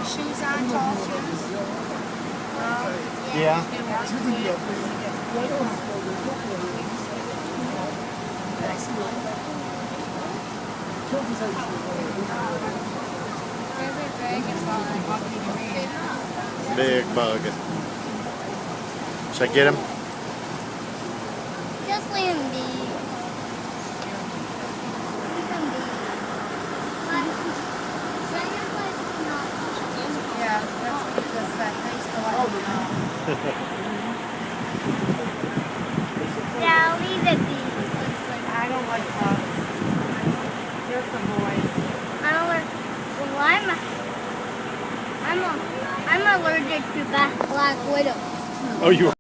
shoes on, tall shoes? Yeah. Big bug. Should I get him? Just leave him be. Yeah, that's what it just said. Thanks for letting me know. Yeah, I'll leave it be. I don't like bugs. They're for boys. I don't like. Well, I'm allergic to black widows. Oh, you are?